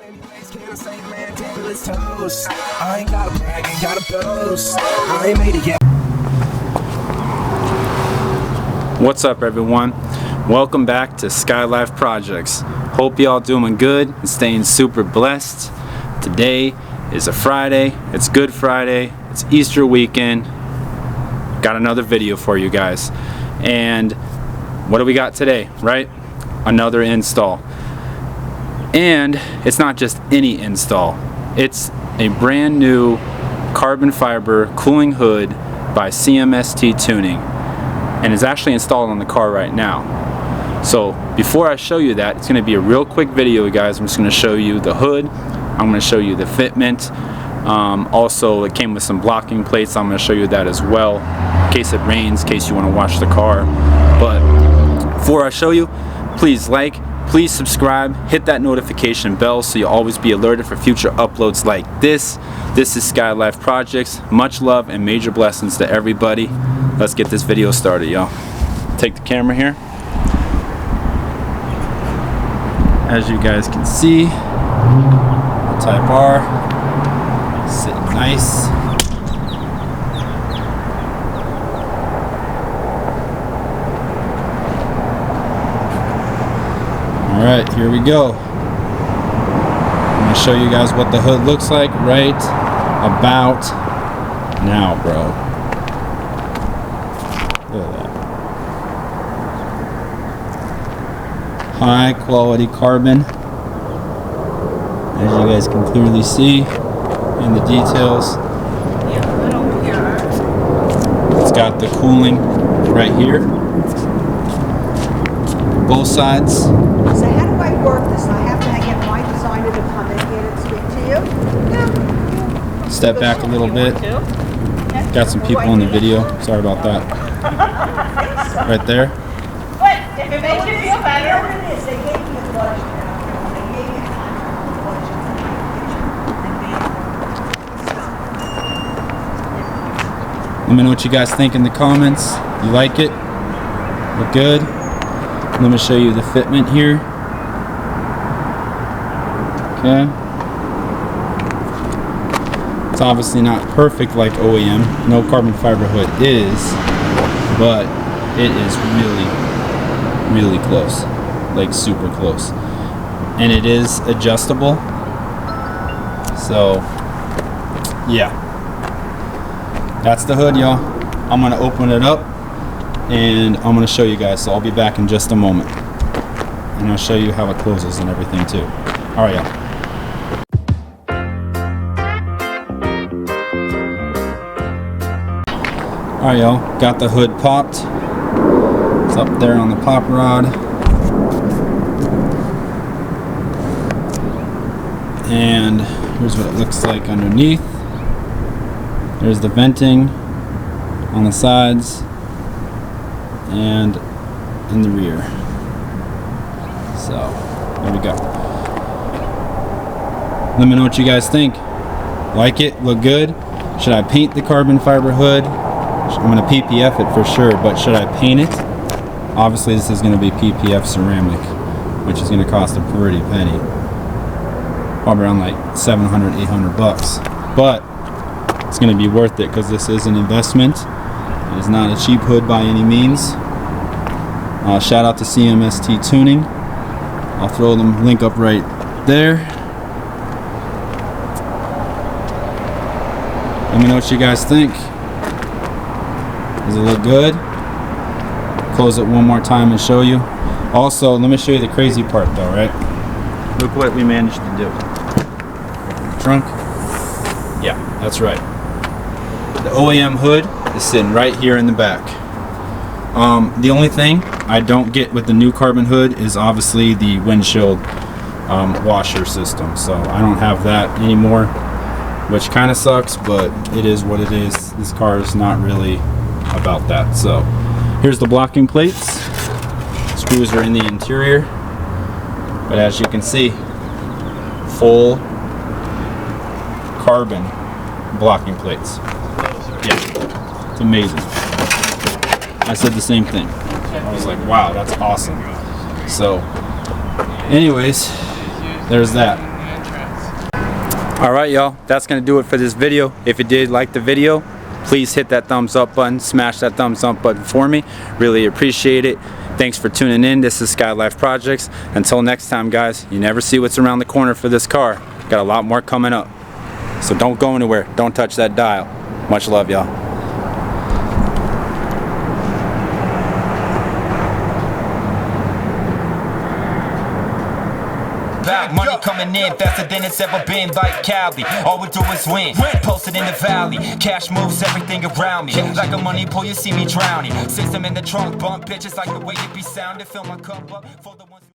Anyways, can I say, man, let's toast. I ain't gotta brag, ain't gotta boast. I ain't made it yet. What's up, everyone? Welcome back to Skylyfe Projects. Hope y'all doing good and staying super blessed. Today is a Friday. It's Good Friday. It's Easter weekend. Got another video for you guys. And what do we got today, right? Another install. And it's not just any install. It's a brand new carbon fiber cooling hood by CMST Tuning. And it's actually installed on the car right now. So before I show you that, it's going to be a real quick video, guys. I'm just going to show you the hood. I'm going to show you the fitment. Also, it came with some blocking plates. I'm going to show you that as well, in case it rains, in case you want to wash the car. But before I show you, please like, please subscribe, hit that notification bell so you'll always be alerted for future uploads like this. This is Skylyfe Projects. Much love and major blessings to everybody. Let's get this video started, y'all. Take the camera here. As you guys can see, Type R, sitting nice. Alright, here we go. I'm going to show you guys what the hood looks like right about now, bro. Look at that. High quality carbon, as you guys can clearly see in the details. It's got the cooling right here, both sides. So how do I work this? I have to get my designer to come in here and speak to you? Yeah. Step back a little bit. Got some people in the video. Sorry about that. Right there. What? If it makes you feel better. It is. They gave me a budget. They gave me a budget. Let me know what you guys think in the comments. You like it? Look good? Let me show you the fitment here. Okay. It's obviously not perfect like OEM. No carbon fiber hood is, but it is really close. Like super close. And it is adjustable. So, yeah. That's the hood, y'all. I'm gonna open it up and I'm going to show you guys, so I'll be back in just a moment and I'll show you how it closes and everything too. Alright, y'all. Alright, y'all, got the hood popped. It's up there on the pop rod, and here's what it looks like underneath. There's the venting on the sides and in the rear. So there we go. Let me know what you guys think. Like it? Look good? Should I paint the carbon fiber hood? I'm going to PPF it for sure, but should I paint it? Obviously this is going to be PPF ceramic, which is going to cost a pretty penny. Probably around like 700, 800 bucks. But it's going to be worth it because this is an investment. It is not a cheap hood by any means. Shout out to CMST Tuning. I'll throw the link up right there. Let me know what you guys think. Does it look good? Close it one more time and show you. Also, let me show you the crazy part though, right? Look what we managed to do. Trunk? Yeah, that's right. The OEM hood is sitting right here in the back. The only thing I don't get with the new carbon hood is obviously the windshield washer system. So I don't have that anymore, which kind of sucks, but it is what it is. This car is not really about that. So here's the blocking plates. Screws are in the interior, but as you can see, full carbon blocking plates. Yeah, it's amazing. I said the same thing. I was like, wow, that's awesome. So anyways, there's that. Alright y'all, that's going to do it for this video. If you did like the video, please hit that thumbs up button, smash that thumbs up button for me. Really appreciate it. Thanks for tuning in. This is Skylyfe Projects. Until next time guys, you never see what's around the corner for this car. Got a lot more coming up. So don't go anywhere. Don't touch that dial. Much love y'all. Money coming in faster than it's ever been, like Cali. All we do is win. Posted in the valley, cash moves everything around me. Like a money pool, you see me drowning. System in the trunk, bump bitches like the way it be sounded. Fill my cup up for the ones.